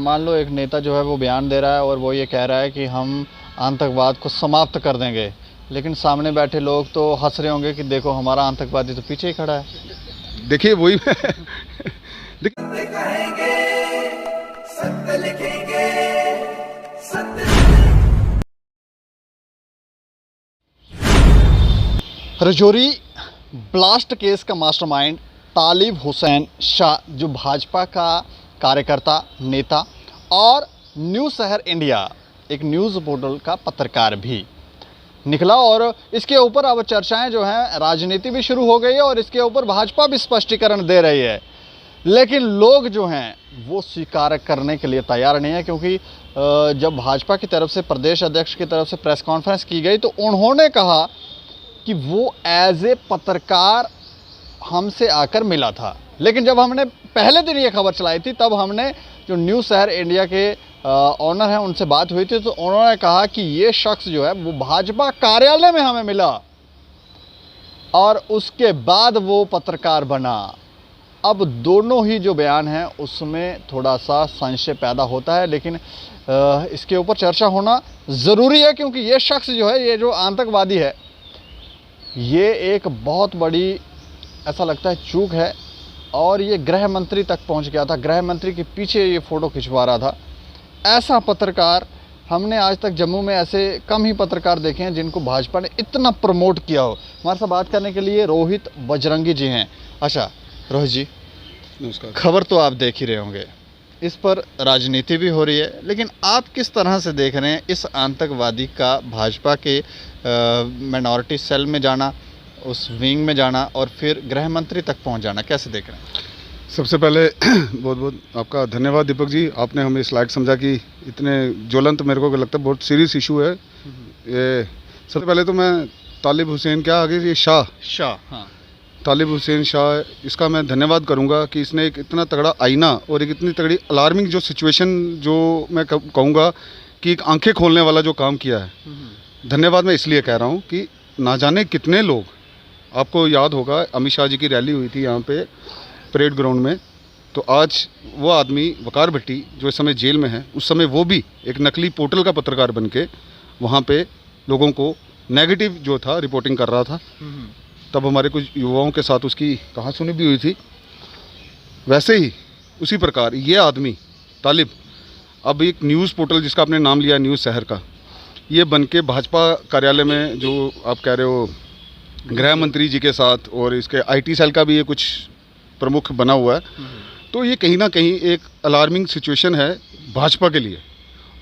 मान लो एक नेता जो है वो बयान दे रहा है और वो ये कह रहा है कि हम आतंकवाद को समाप्त कर देंगे, लेकिन सामने बैठे लोग तो हंस रहे होंगे कि देखो हमारा आतंकवादी तो पीछे ही खड़ा है। देखिए वही राजौरी ब्लास्ट केस का मास्टरमाइंड तालिब हुसैन शाह, जो भाजपा का कार्यकर्ता, नेता और न्यू शहर इंडिया एक न्यूज़ पोर्टल का पत्रकार भी निकला, और इसके ऊपर अब चर्चाएं जो हैं, राजनीति भी शुरू हो गई है और इसके ऊपर भाजपा भी स्पष्टीकरण दे रही है। लेकिन लोग जो हैं वो स्वीकार करने के लिए तैयार नहीं है, क्योंकि जब भाजपा की तरफ से, प्रदेश अध्यक्ष की तरफ से प्रेस कॉन्फ्रेंस की गई तो उन्होंने कहा कि वो एज ए पत्रकार हमसे आकर मिला था। लेकिन जब हमने पहले दिन ये खबर चलाई थी तब हमने जो न्यू शहर इंडिया के ऑनर हैं उनसे बात हुई थी, तो उन्होंने कहा कि ये शख्स जो है वो भाजपा कार्यालय में हमें मिला और उसके बाद वो पत्रकार बना। अब दोनों ही जो बयान हैं उसमें थोड़ा सा संशय पैदा होता है, लेकिन इसके ऊपर चर्चा होना ज़रूरी है, क्योंकि ये शख्स जो है, ये जो आतंकवादी है, ये एक बहुत बड़ी, ऐसा लगता है, चूक है। और ये गृह मंत्री तक पहुंच गया था, गृह मंत्री के पीछे ये फ़ोटो खिंचवा रहा था। ऐसा पत्रकार हमने आज तक जम्मू में ऐसे कम ही पत्रकार देखे हैं जिनको भाजपा ने इतना प्रमोट किया हो। हमारे साथ बात करने के लिए रोहित बजरंगी जी हैं। अच्छा रोहित जी, नमस्कार। खबर तो आप देख ही रहे होंगे, इस पर राजनीति भी हो रही है, लेकिन आप किस तरह से देख रहे हैं इस आतंकवादी का भाजपा के मिनॉरिटी सेल में जाना, उस विंग में जाना और फिर गृह मंत्री तक पहुंच जाना, कैसे देख रहे हैं? सबसे पहले बहुत बहुत आपका धन्यवाद दीपक जी, आपने हमें इस लायक समझा कि इतने ज्वलंत, मेरे को लगता है बहुत सीरियस इशू है ये। सबसे पहले तो मैं तालिब हुसैन, क्या आगे ये शाह, हाँ, तालिब हुसैन शाह, इसका मैं धन्यवाद करूंगा कि इसने एक इतना तगड़ा आईना और एक इतनी तगड़ी अलार्मिंग जो सिचुएशन, जो मैं कहूँगा कि एक आंखें खोलने वाला जो काम किया है, धन्यवाद मैं इसलिए कह रहा हूँ कि ना जाने कितने लोग, आपको याद होगा अमित शाह जी की रैली हुई थी यहाँ पे परेड ग्राउंड में, तो आज वो आदमी वकार भट्टी जो इस समय जेल में है, उस समय वो भी एक नकली पोर्टल का पत्रकार बन के वहाँ पे लोगों को नेगेटिव जो था रिपोर्टिंग कर रहा था। तब हमारे कुछ युवाओं के साथ उसकी कहासुनी भी हुई थी। वैसे ही उसी प्रकार ये आदमी तालिब अब एक न्यूज़ पोर्टल जिसका आपने नाम लिया न्यूज़ शहर का, ये बन के भाजपा कार्यालय में, जो आप कह रहे हो गृह मंत्री जी के साथ, और इसके आईटी सेल का भी ये कुछ प्रमुख बना हुआ है, तो ये कहीं ना कहीं एक अलार्मिंग सिचुएशन है भाजपा के लिए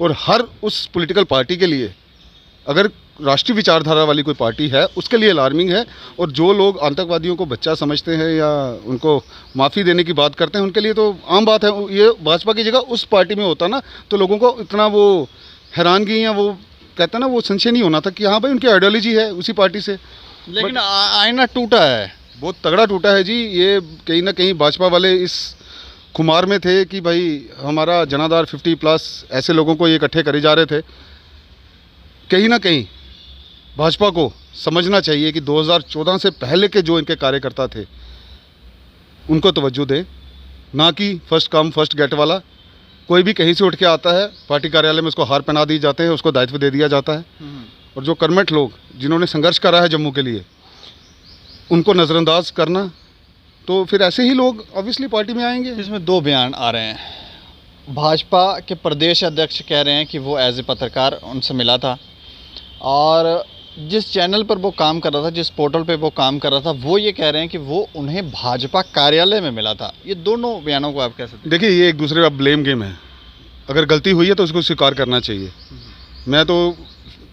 और हर उस पॉलिटिकल पार्टी के लिए। अगर राष्ट्रीय विचारधारा वाली कोई पार्टी है उसके लिए अलार्मिंग है, और जो लोग आतंकवादियों को बच्चा समझते हैं या उनको माफ़ी देने की बात करते हैं, उनके लिए तो आम बात है। ये भाजपा की जगह उस पार्टी में होता ना, तो लोगों को इतना वो हैरानगी या वो कहते हैं ना, वो संशय नहीं होना था कि हाँ भाई उनकी आइडियोलॉजी है उसी पार्टी से। लेकिन आईना टूटा है, बहुत तगड़ा टूटा है जी। ये कहीं ना कहीं भाजपा वाले इस खुमार में थे कि भाई हमारा जनाधार 50+ ऐसे लोगों को ये इकट्ठे करे जा रहे थे। कहीं ना कहीं भाजपा को समझना चाहिए कि 2014 से पहले के जो इनके कार्यकर्ता थे उनको तवज्जो दें, ना कि फर्स्ट कम फर्स्ट गेट वाला। कोई भी कहीं से उठ के आता है, पार्टी कार्यालय में उसको हार पहना दी जाते हैं, उसको दायित्व दे दिया जाता है, और जो कर्मठ लोग जिन्होंने संघर्ष करा है जम्मू के लिए, उनको नज़रअंदाज करना, तो फिर ऐसे ही लोग ऑब्वियसली पार्टी में आएंगे। इसमें दो बयान आ रहे हैं। भाजपा के प्रदेश अध्यक्ष कह रहे हैं कि वो एज ए पत्रकार उनसे मिला था, और जिस चैनल पर वो काम कर रहा था, जिस पोर्टल पे वो काम कर रहा था, वो ये कह रहे हैं कि वो उन्हें भाजपा कार्यालय में मिला था। ये दोनों बयानों को आप कैसे? देखिए, ये एक दूसरे का ब्लेम गेम है। अगर गलती हुई है तो उसको स्वीकार करना चाहिए। मैं तो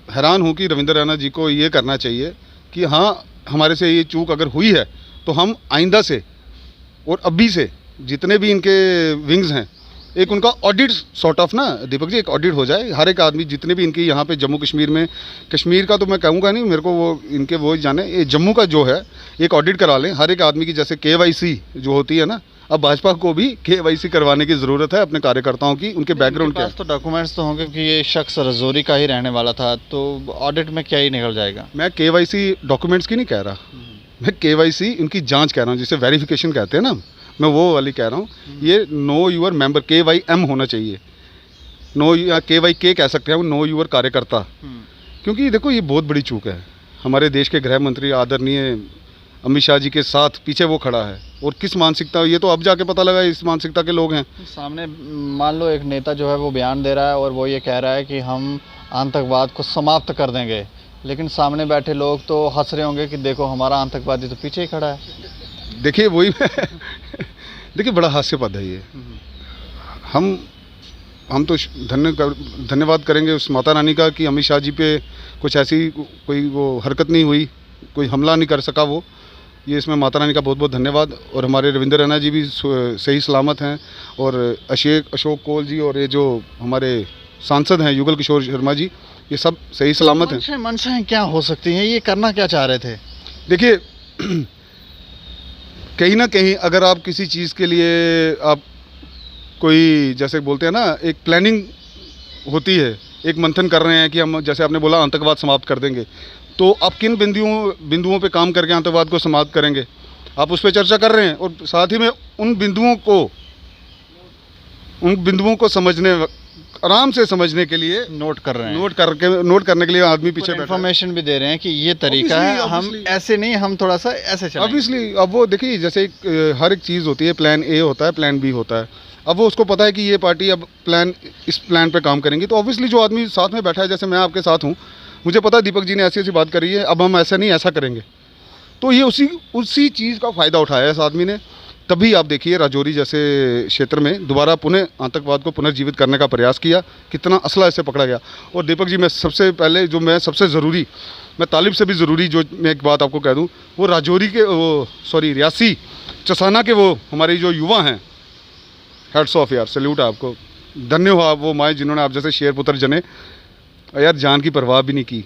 हैरान हूँ कि रविंद्र रैना जी को ये करना चाहिए कि हाँ, हमारे से ये चूक अगर हुई है तो हम आइंदा से और अभी से जितने भी इनके विंग्स हैं, एक उनका ऑडिट सॉर्ट ऑफ ना दीपक जी, एक ऑडिट हो जाए। हर एक आदमी जितने भी इनके यहाँ पे जम्मू कश्मीर में, कश्मीर का तो मैं कहूँगा नहीं, मेरे को वो इनके वो जाने, ये जम्मू का जो है एक ऑडिट करा लें हर एक आदमी की। जैसे KYC जो होती है ना, अब भाजपा को भी KYC करवाने की ज़रूरत है अपने कार्यकर्ताओं की, उनके बैकग्राउंड के पास तो डॉक्यूमेंट्स तो होंगे कि ये शख्स राजौरी का ही रहने वाला था, तो ऑडिट में क्या ही निकल जाएगा। मैं KYC डॉक्यूमेंट्स की नहीं कह रहा, मैं KYC उनकी जांच कह रहा हूँ, जिसे वेरिफिकेशन कहते हैं ना, मैं वो वाली कह रहा हूँ। ये नो यूर मेंबर KYM होना चाहिए, नो या KYK कह सकते हैं, नो यूर कार्यकर्ता। क्योंकि देखो ये बहुत बड़ी चूक है। हमारे देश के गृह मंत्री आदरणीय अमित शाह जी के साथ पीछे वो खड़ा है, और किस मानसिकता, ये तो अब जाके पता लगा इस मानसिकता के लोग हैं। सामने मान लो एक नेता जो है वो बयान दे रहा है और वो ये कह रहा है कि हम आतंकवाद को समाप्त कर देंगे, लेकिन सामने बैठे लोग तो हंस रहे होंगे कि देखो हमारा आतंकवादी तो पीछे ही खड़ा है। देखिए वही देखिए बड़ा हास्यपद है ये। हम तो धन्यवाद करेंगे उस माता रानी का कि अमित शाह जी पे कुछ ऐसी कोई वो हरकत नहीं हुई, कोई हमला नहीं कर सका वो। ये इसमें माता रानी का बहुत बहुत धन्यवाद। और हमारे रविंद्र रैना जी भी सही सलामत हैं, और अशोक कोल जी और ये जो हमारे सांसद हैं युगल किशोर शर्मा जी, ये सब सही सलामत हैं। मंशाएं क्या हो सकती हैं, ये करना क्या चाह रहे थे? देखिए कहीं ना कहीं अगर आप किसी चीज़ के लिए आप कोई जैसे बोलते हैं ना, एक प्लानिंग होती है, एक मंथन कर रहे हैं कि हम, जैसे आपने बोला आतंकवाद समाप्त कर देंगे, तो आप किन बिंदुओं पे काम करके आतंकवाद को समाप्त करेंगे, आप उस पर चर्चा कर रहे हैं। और साथ ही में उन बिंदुओं को समझने, आराम से समझने के लिए नोट कर रहे हैं, नोट करने के लिए आदमी पीछे बैठा है। इन्फॉर्मेशन भी दे रहे हैं कि ये तरीका है, हम ऐसे नहीं, हम थोड़ा सा ऐसे चलेंगे। ऑब्वियसली अब वो देखिए, जैसे हर एक चीज़ होती है, प्लान ए होता है, प्लान बी होता है। अब वो उसको पता है कि ये पार्टी अब इस प्लान पे काम करेंगी, तो ऑब्वियसली जो आदमी साथ में बैठा है, जैसे मैं आपके साथ हूँ, मुझे पता है दीपक जी ने ऐसी ऐसी बात करी है, अब हम ऐसा नहीं ऐसा करेंगे, तो ये उसी चीज़ का फ़ायदा उठाया है इस आदमी ने। तभी आप देखिए राजौरी जैसे क्षेत्र में दोबारा पुनः आतंकवाद को पुनर्जीवित करने का प्रयास किया, कितना असला इससे पकड़ा गया। और दीपक जी, मैं सबसे पहले सबसे ज़रूरी, मैं तालिब से भी ज़रूरी जो मैं एक बात आपको कह दूँ, वो राजौरी के रियासी चसाना के वो हमारे जो युवा हैं, हेड्स ऑफ यार, सैल्यूट है आपको, धन्य हो आप वो माए जिन्होंने आप जैसे शेर पुत्र जने यार जान की परवाह भी नहीं की,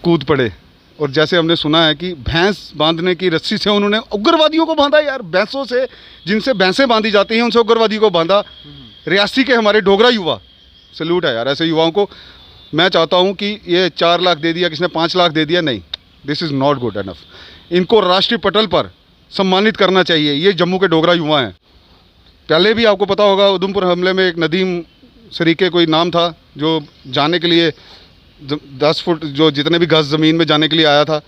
कूद पड़े। और जैसे हमने सुना है कि भैंस बांधने की रस्सी से उन्होंने उग्रवादियों को बांधा यार, भैंसों से, जिनसे भैंसें बांधी जाती हैं उनसे उग्रवादियों को बांधा। रियासी के हमारे डोगरा युवा, सैल्यूट है यार ऐसे युवाओं को। मैं चाहता हूं कि ये 4 लाख दे दिया, किसने 5 लाख दे दिया, नहीं, this is not good enough. इनको राष्ट्रीय पटल पर सम्मानित करना चाहिए। ये जम्मू के डोगरा युवा हैं। पहले भी आपको पता होगा उधमपुर हमले में एक नदीम सरीके कोई नाम था, जो जाने के लिए 10 फुट जो जितने भी गज ज़मीन में जाने के लिए आया था,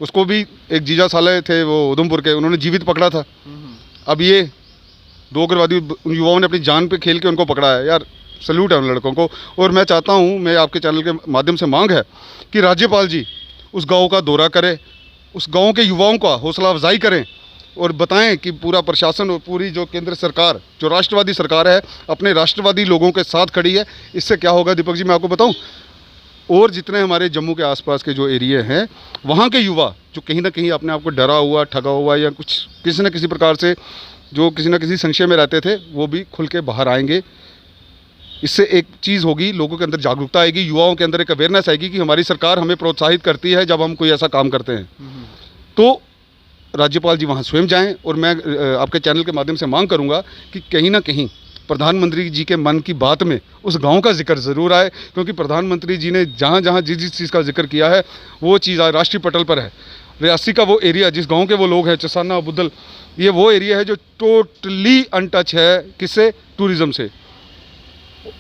उसको भी एक जीजा साले थे वो उधमपुर के, उन्होंने जीवित पकड़ा था। अब ये 2 उग्रवादी युवाओं ने अपनी जान पे खेल के उनको पकड़ा है यार, सल्यूट है उन लड़कों को। और मैं चाहता हूँ, मैं आपके चैनल के माध्यम से मांग है कि राज्यपाल जी उस गाँव का दौरा करें, उस गाँव के युवाओं का हौसला अफजाई करें और बताएं कि पूरा प्रशासन और पूरी जो केंद्र सरकार, जो राष्ट्रवादी सरकार है, अपने राष्ट्रवादी लोगों के साथ खड़ी है। इससे क्या होगा दीपक जी, मैं आपको बताऊं, और जितने हमारे जम्मू के आसपास के जो एरिया हैं, वहाँ के युवा जो कहीं ना कहीं अपने आप को डरा हुआ, ठगा हुआ या कुछ किसी न किसी प्रकार से जो किसी न किसी संशय में रहते थे, वो भी खुल के बाहर आएंगे। इससे एक चीज़ होगी, लोगों के अंदर जागरूकता आएगी, युवाओं के अंदर एक अवेयरनेस आएगी कि हमारी सरकार हमें प्रोत्साहित करती है जब हम कोई ऐसा काम करते हैं। तो राज्यपाल जी वहाँ स्वयं जाएं। और मैं आपके चैनल के माध्यम से मांग करूँगा कि कहीं ना कहीं प्रधानमंत्री जी के मन की बात में उस गांव का जिक्र ज़रूर आए, क्योंकि प्रधानमंत्री जी ने जहाँ जहाँ जिस चीज़ का जिक्र किया है वो चीज़ आज राष्ट्रीय पटल पर है। रियासी का वो एरिया, जिस गांव के वो लोग हैं, चसाना बुद्धल, ये वो एरिया है जो टोटली अनटच है किससे, टूरिज़्म से।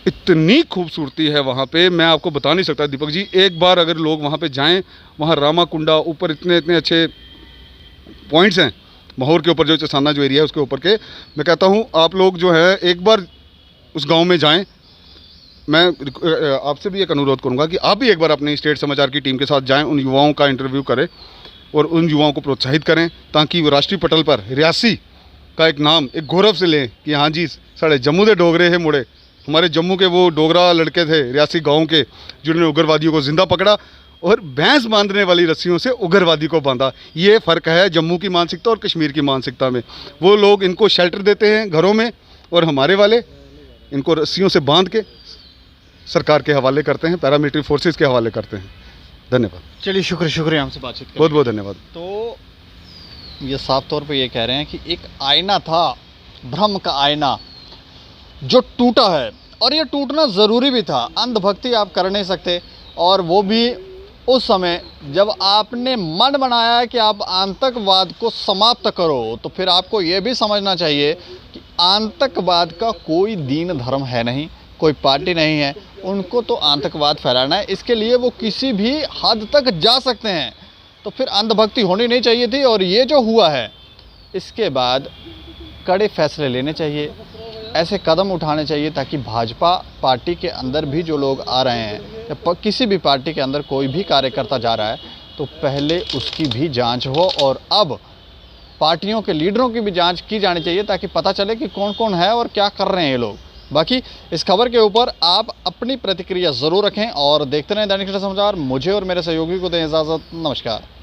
इतनी खूबसूरती है वहाँ पे, मैं आपको बता नहीं सकता दीपक जी। एक बार अगर लोग वहाँ पे जाएं, वहाँ रामा कुंडा, ऊपर इतने इतने अच्छे पॉइंट्स हैं, माहौर के ऊपर जो चसाना जो एरिया है उसके ऊपर के, मैं कहता हूँ आप लोग जो है एक बार उस गांव में जाएं। मैं आपसे भी एक अनुरोध करूँगा कि आप भी एक बार अपनी स्टेट समाचार की टीम के साथ जाएं, उन युवाओं का इंटरव्यू करें और उन युवाओं को प्रोत्साहित करें, ताकि वो राष्ट्रीय पटल पर रियासी का एक नाम, एक गौरव से लें कि हाँ जी साढ़े जम्मू के डोगरे हैं मुड़े, हमारे जम्मू के वो डोगरा लड़के थे रियासी गाँव के, जिन्होंने उग्रवादियों को जिंदा पकड़ा और भैंस बांधने वाली रस्सियों से उग्रवादी को बांधा। ये फ़र्क है जम्मू की मानसिकता और कश्मीर की मानसिकता में। वो लोग इनको शेल्टर देते हैं घरों में, और हमारे वाले इनको रस्सियों से बांध के सरकार के हवाले करते हैं, पैरामिलिट्री फोर्सेस के हवाले करते हैं। धन्यवाद। चलिए शुक्रिया हमसे बातचीत करने। बहुत बहुत धन्यवाद। तो ये साफ तौर पे ये कह रहे हैं कि एक आईना था, भ्रम का आईना, जो टूटा है, और ये टूटना ज़रूरी भी था। अंधभक्ति आप कर नहीं सकते, और वो भी उस समय जब आपने मन बनाया है कि आप आतंकवाद को समाप्त करो, तो फिर आपको ये भी समझना चाहिए कि आतंकवाद का कोई दीन धर्म है नहीं, कोई पार्टी नहीं है, उनको तो आतंकवाद फैलाना है, इसके लिए वो किसी भी हद तक जा सकते हैं। तो फिर अंधभक्ति होनी नहीं चाहिए थी। और ये जो हुआ है, इसके बाद कड़े फैसले लेने चाहिए, ऐसे कदम उठाने चाहिए ताकि भाजपा पार्टी के अंदर भी जो लोग आ रहे हैं या किसी भी पार्टी के अंदर कोई भी कार्यकर्ता जा रहा है तो पहले उसकी भी जांच हो और अब पार्टियों के लीडरों की भी जांच की जानी चाहिए ताकि पता चले कि कौन कौन है और क्या कर रहे हैं ये लोग। बाकी इस खबर के ऊपर आप अपनी प्रतिक्रिया ज़रूर रखें और देखते रहें दैनिक सवेरा समाचार। मुझे और मेरे सहयोगी को दें इजाज़त। नमस्कार।